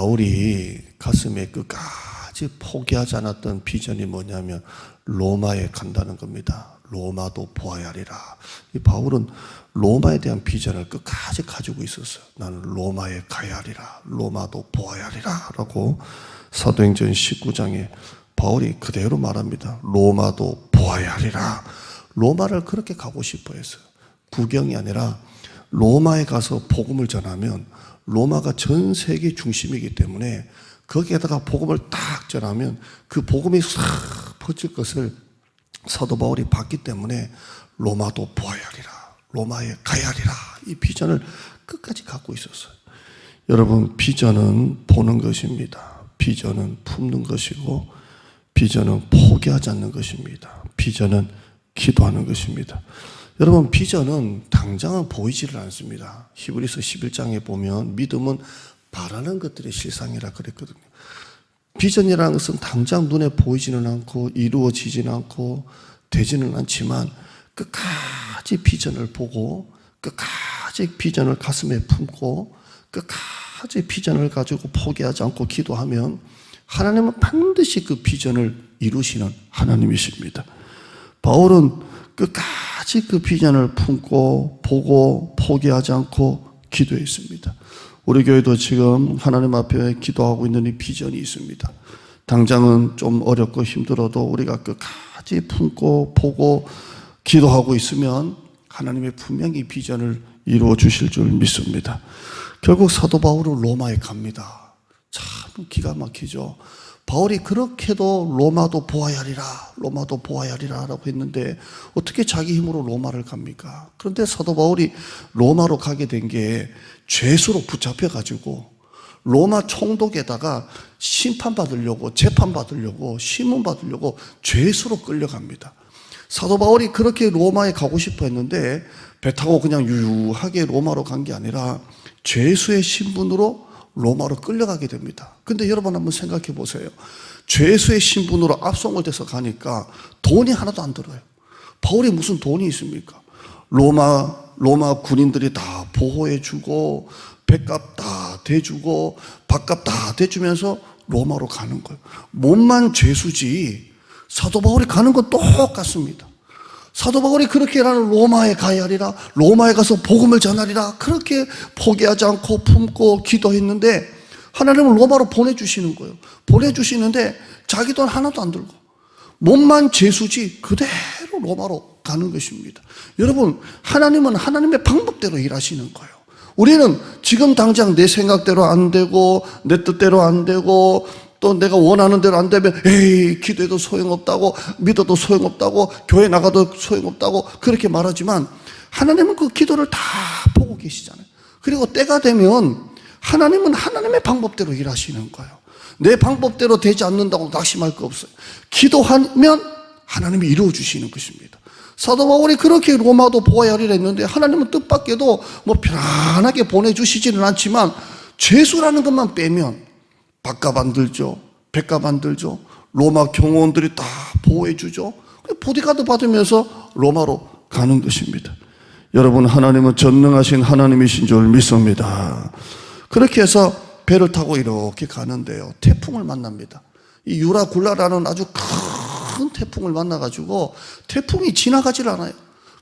바울이 가슴에 끝까지 포기하지 않았던 비전이 뭐냐면 로마에 간다는 겁니다. 로마도 보아야 하리라. 이 바울은 로마에 대한 비전을 끝까지 가지고 있었어요. 나는 로마에 가야 하리라. 로마도 보아야 하리라. 라고 사도행전 19장에 바울이 그대로 말합니다. 로마도 보아야 하리라. 로마를 그렇게 가고 싶어 했어요. 구경이 아니라 로마에 가서 복음을 전하면 로마가 전 세계 중심이기 때문에 거기에다가 복음을 딱 전하면 그 복음이 싹 퍼질 것을 사도 바울이 봤기 때문에 로마도 보아야 하리라. 로마에 가야 하리라. 이 비전을 끝까지 갖고 있었어요. 여러분, 비전은 보는 것입니다. 비전은 품는 것이고 비전은 포기하지 않는 것입니다. 비전은 기도하는 것입니다. 여러분, 비전은 당장은 보이지를 않습니다. 히브리서 11장에 보면 믿음은 바라는 것들의 실상이라 그랬거든요. 비전이라는 것은 당장 눈에 보이지는 않고 이루어지지는 않고 되지는 않지만 끝까지 비전을 보고 끝까지 비전을 가슴에 품고 끝까지 비전을 가지고 포기하지 않고 기도하면 하나님은 반드시 그 비전을 이루시는 하나님이십니다. 바울은 끝까지 그 비전을 품고 보고 포기하지 않고 기도했습니다. 우리 교회도 지금 하나님 앞에 기도하고 있는 이 비전이 있습니다. 당장은 좀 어렵고 힘들어도 우리가 끝까지 품고 보고 기도하고 있으면 하나님의 분명히 비전을 이루어 주실 줄 믿습니다. 결국 사도 바울은 로마에 갑니다. 참 기가 막히죠. 바울이 그렇게도 로마도 보아야 하리라, 로마도 보아야 하리라 라고 했는데 어떻게 자기 힘으로 로마를 갑니까? 그런데 사도 바울이 로마로 가게 된 게 죄수로 붙잡혀가지고 로마 총독에다가 심판받으려고, 재판받으려고, 신문받으려고 죄수로 끌려갑니다. 사도 바울이 그렇게 로마에 가고 싶어 했는데 배 타고 그냥 유유하게 로마로 간 게 아니라 죄수의 신분으로 로마로 끌려가게 됩니다. 근데 여러분 한번 생각해 보세요. 죄수의 신분으로 압송을 돼서 가니까 돈이 하나도 안 들어요. 바울이 무슨 돈이 있습니까? 로마 군인들이 다 보호해 주고 배값 다 대주고 밥값 다 대주면서 로마로 가는 거예요. 몸만 죄수지 사도 바울이 가는 건 똑같습니다. 사도 바울이 그렇게 나는 로마에 가야 하리라, 로마에 가서 복음을 전하리라 그렇게 포기하지 않고 품고 기도했는데 하나님은 로마로 보내주시는 거예요. 보내주시는데 자기 돈 하나도 안 들고 몸만 죄수지 그대로 로마로 가는 것입니다. 여러분, 하나님은 하나님의 방법대로 일하시는 거예요. 우리는 지금 당장 내 생각대로 안 되고 내 뜻대로 안 되고 또 내가 원하는 대로 안 되면 에이 기도해도 소용없다고 믿어도 소용없다고 교회 나가도 소용없다고 그렇게 말하지만 하나님은 그 기도를 다 보고 계시잖아요. 그리고 때가 되면 하나님은 하나님의 방법대로 일하시는 거예요. 내 방법대로 되지 않는다고 낙심할 거 없어요. 기도하면 하나님이 이루어 주시는 것입니다. 사도 바울이 그렇게 로마도 보아야 하리라 했는데 하나님은 뜻밖에도 뭐 편안하게 보내주시지는 않지만 죄수라는 것만 빼면 밥값 안 들죠. 배값 안 들죠. 로마 경호원들이 다 보호해 주죠. 보디가드 받으면서 로마로 가는 것입니다. 여러분, 하나님은 전능하신 하나님이신 줄 믿습니다. 그렇게 해서 배를 타고 이렇게 가는데요, 태풍을 만납니다. 이 유라굴라라는 아주 큰 태풍을 만나가지고 태풍이 지나가질 않아요.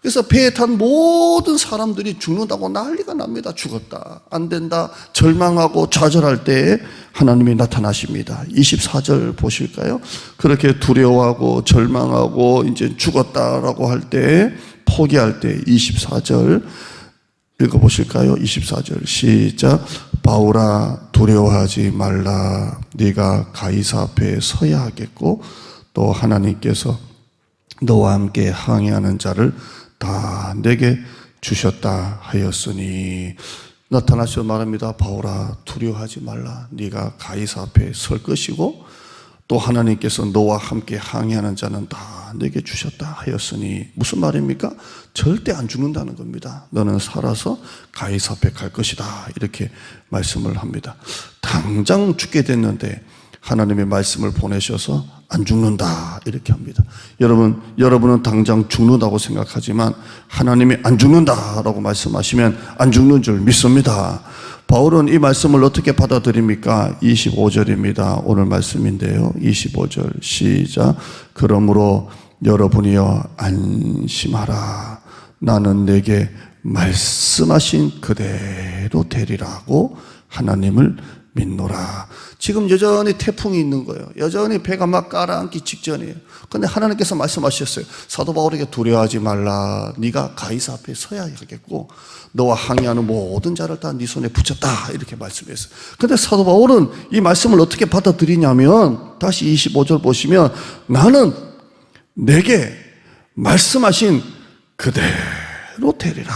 그래서 배에 탄 모든 사람들이 죽는다고 난리가 납니다. 죽었다, 안 된다, 절망하고 좌절할 때 하나님이 나타나십니다. 24절 보실까요? 그렇게 두려워하고 절망하고 이제 죽었다라고 할 때, 포기할 때 24절 읽어보실까요? 24절 시작. 바울아, 두려워하지 말라. 네가 가이사 앞에 서야 하겠고 또 하나님께서 너와 함께 항해하는 자를 다 내게 주셨다 하였으니. 나타나셔 말합니다. 바울아, 두려워하지 말라. 네가 가이사 앞에 설 것이고 또 하나님께서 너와 함께 항해하는 자는 다 내게 주셨다 하였으니. 무슨 말입니까? 절대 안 죽는다는 겁니다. 너는 살아서 가이사 앞에 갈 것이다, 이렇게 말씀을 합니다. 당장 죽게 됐는데 하나님의 말씀을 보내셔서 안 죽는다 이렇게 합니다. 여러분은 당장 죽는다고 생각하지만 하나님이 안 죽는다라고 말씀하시면 안 죽는 줄 믿습니다. 바울은 이 말씀을 어떻게 받아들입니까? 25절입니다. 오늘 말씀인데요. 25절 시작. 그러므로 여러분이여 안심하라. 나는 내게 말씀하신 그대로 되리라고 하나님을 믿노라. 지금 여전히 태풍이 있는 거예요. 여전히 배가 막 가라앉기 직전이에요. 그런데 하나님께서 말씀하셨어요. 사도 바울에게 두려워하지 말라. 네가 가이사 앞에 서야 하겠고 너와 항의하는 모든 자를 다 네 손에 붙였다 이렇게 말씀했어요. 그런데 사도 바울은 이 말씀을 어떻게 받아들이냐면 다시 25절 보시면 나는 내게 말씀하신 그대로 되리라.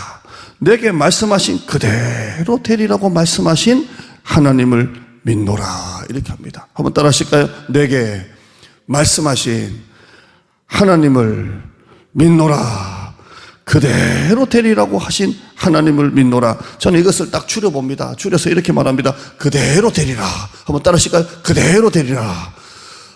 내게 말씀하신 그대로 되리라고 말씀하신 하나님을 믿노라 이렇게 합니다. 한번 따라 하실까요? 내게 말씀하신 하나님을 믿노라. 그대로 되리라고 하신 하나님을 믿노라. 저는 이것을 딱 줄여봅니다. 줄여서 이렇게 말합니다. 그대로 되리라. 한번 따라 하실까요? 그대로 되리라.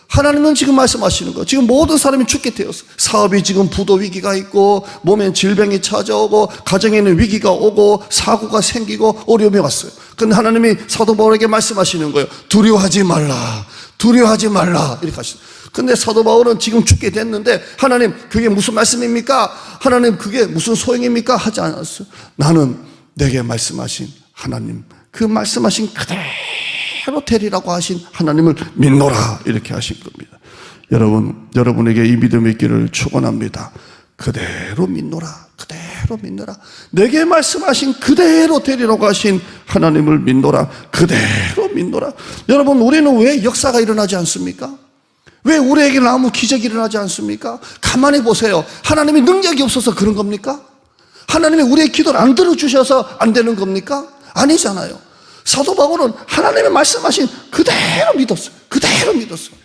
하나님은 지금 말씀하시는 거예요. 지금 모든 사람이 죽게 되었어. 사업이 지금 부도 위기가 있고 몸엔 질병이 찾아오고 가정에는 위기가 오고 사고가 생기고 어려움이 왔어요. 그런데 하나님이 사도 바울에게 말씀하시는 거예요. 두려워하지 말라. 두려워하지 말라. 이렇게 하시죠. 근데 사도 바울은 지금 죽게 됐는데 하나님 그게 무슨 말씀입니까? 하나님 그게 무슨 소용입니까? 하지 않았어요. 나는 내게 말씀하신 하나님 그 말씀하신 그대로 되리라고 하신 하나님을 믿노라 이렇게 하신 겁니다. 여러분에게 이 믿음이 있기를 축원합니다. 그대로 믿노라. 그대로 믿노라. 내게 말씀하신 그대로 되리라고 하신 하나님을 믿노라. 그대로 믿노라. 여러분 우리는 왜 역사가 일어나지 않습니까? 왜 우리에게는 아무 기적이 일어나지 않습니까? 가만히 보세요. 하나님이 능력이 없어서 그런 겁니까? 하나님이 우리의 기도를 안 들어주셔서 안 되는 겁니까? 아니잖아요. 사도 바울은 하나님의 말씀하신 그대로 믿었어요. 그대로 믿었어요.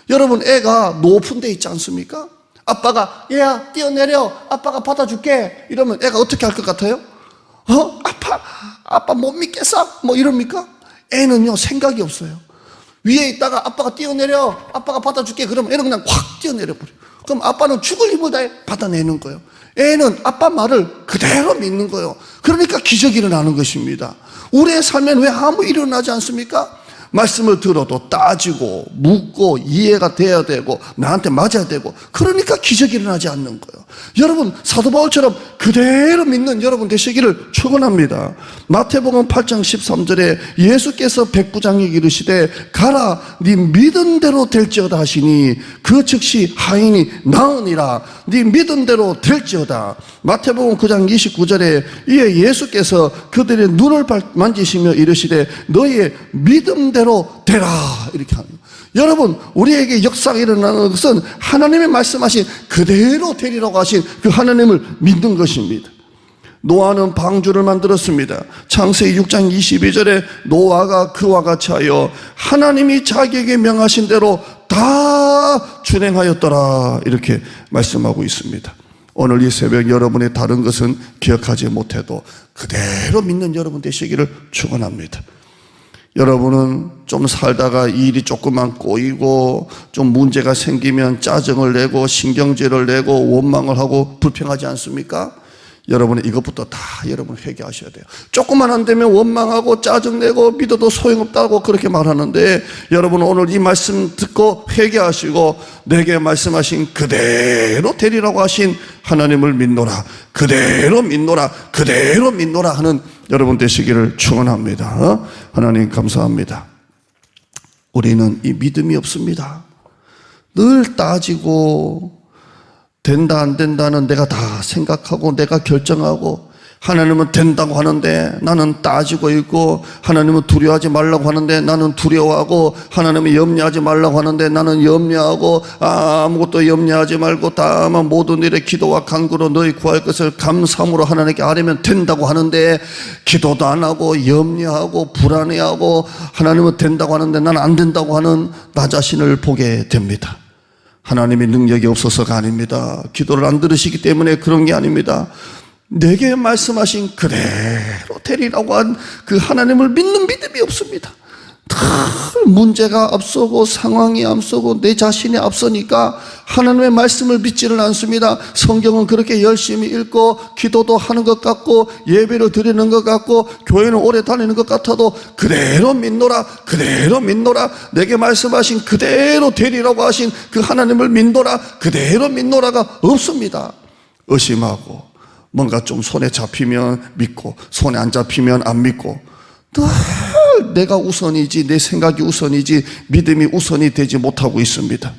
여러분 애가 높은 데 있지 않습니까? 아빠가 얘야 뛰어내려 아빠가 받아줄게 이러면 애가 어떻게 할 것 같아요? 아빠 못 믿겠어? 뭐 이럽니까? 애는요 생각이 없어요. 위에 있다가 아빠가 뛰어내려 아빠가 받아줄게 그러면 애는 그냥 확 뛰어내려 버려. 그럼 아빠는 죽을 힘을 다해 받아내는 거예요. 애는 아빠 말을 그대로 믿는 거예요. 그러니까 기적이 일어나는 것입니다. 우리의 삶엔 왜 아무 일이 일어나지 않습니까? 말씀을 들어도 따지고 묻고 이해가 돼야 되고 나한테 맞아야 되고 그러니까 기적이 일어나지 않는 거예요. 여러분 사도 바울처럼 그대로 믿는 여러분 되시기를 축원합니다. 마태복음 8장 13절에 예수께서 백부장에게 이르시되 가라 네 믿은 대로 될지어다 하시니 그 즉시 하인이 나으니라. 네 믿은 대로 될지어다. 마태복음 9장 29절에 이에 예수께서 그들의 눈을 만지시며 이르시되 너희의 믿음대로 되라 이렇게 합니다. 여러분 우리에게 역사가 일어나는 것은 하나님의 말씀하신 그대로 되리라고 하신 그 하나님을 믿는 것입니다. 노아는 방주를 만들었습니다. 창세기 6장 22절에 노아가 그와 같이 하여 하나님이 자기에게 명하신 대로 다 준행하였더라 이렇게 말씀하고 있습니다. 오늘 이 새벽 여러분의 다른 것은 기억하지 못해도 그대로 믿는 여러분 되시기를 축원합니다. 여러분은 좀 살다가 일이 조금만 꼬이고 좀 문제가 생기면 짜증을 내고 신경질을 내고 원망을 하고 불평하지 않습니까? 여러분은 이것부터 다 여러분 회개하셔야 돼요. 조금만 안 되면 원망하고 짜증내고 믿어도 소용없다고 그렇게 말하는데 여러분은 오늘 이 말씀 듣고 회개하시고 내게 말씀하신 그대로 되리라고 하신 하나님을 믿노라. 그대로 믿노라. 그대로 믿노라 하는 여러분 되시기를 축원합니다. 하나님 감사합니다. 우리는 이 믿음이 없습니다. 늘 따지고 된다 안 된다는 내가 다 생각하고 내가 결정하고 하나님은 된다고 하는데 나는 따지고 있고 하나님은 두려워하지 말라고 하는데 나는 두려워하고 하나님은 염려하지 말라고 하는데 나는 염려하고 아무것도 염려하지 말고 다만 모든 일에 기도와 간구로 너희 구할 것을 감사함으로 하나님께 아뢰면 된다고 하는데 기도도 안 하고 염려하고 불안해하고 하나님은 된다고 하는데 나는 안 된다고 하는 나 자신을 보게 됩니다. 하나님의 능력이 없어서가 아닙니다. 기도를 안 들으시기 때문에 그런 게 아닙니다. 내게 말씀하신 그대로 되리라고 한 그 하나님을 믿는 믿음이 없습니다. 문제가 앞서고 상황이 앞서고 내 자신이 앞서니까 하나님의 말씀을 믿지를 않습니다. 성경은 그렇게 열심히 읽고 기도도 하는 것 같고 예배를 드리는 것 같고 교회는 오래 다니는 것 같아도 그대로 믿노라, 그대로 믿노라, 내게 말씀하신 그대로 되리라고 하신 그 하나님을 믿노라, 그대로 믿노라가 없습니다. 의심하고 뭔가 좀 손에 잡히면 믿고 손에 안 잡히면 안 믿고 늘 내가 우선이지 내 생각이 우선이지 믿음이 우선이 되지 못하고 있습니다.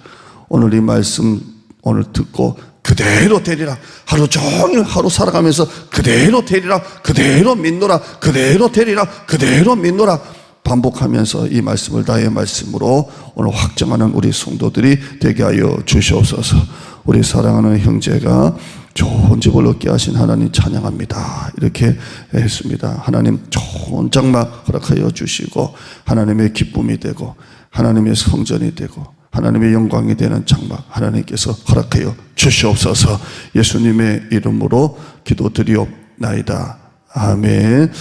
오늘 이 말씀 오늘 듣고 그대로 되리라, 하루 종일 하루 살아가면서 그대로 되리라, 그대로 믿노라, 그대로 되리라, 그대로 믿노라 반복하면서 이 말씀을 나의 말씀으로 오늘 확정하는 우리 성도들이 되게 하여 주시옵소서. 우리 사랑하는 형제가 좋은 집을 얻게 하신 하나님 찬양합니다. 이렇게 했습니다. 하나님 좋은 장막 허락하여 주시고 하나님의 기쁨이 되고 하나님의 성전이 되고 하나님의 영광이 되는 장막 하나님께서 허락하여 주시옵소서. 예수님의 이름으로 기도드리옵나이다. 아멘.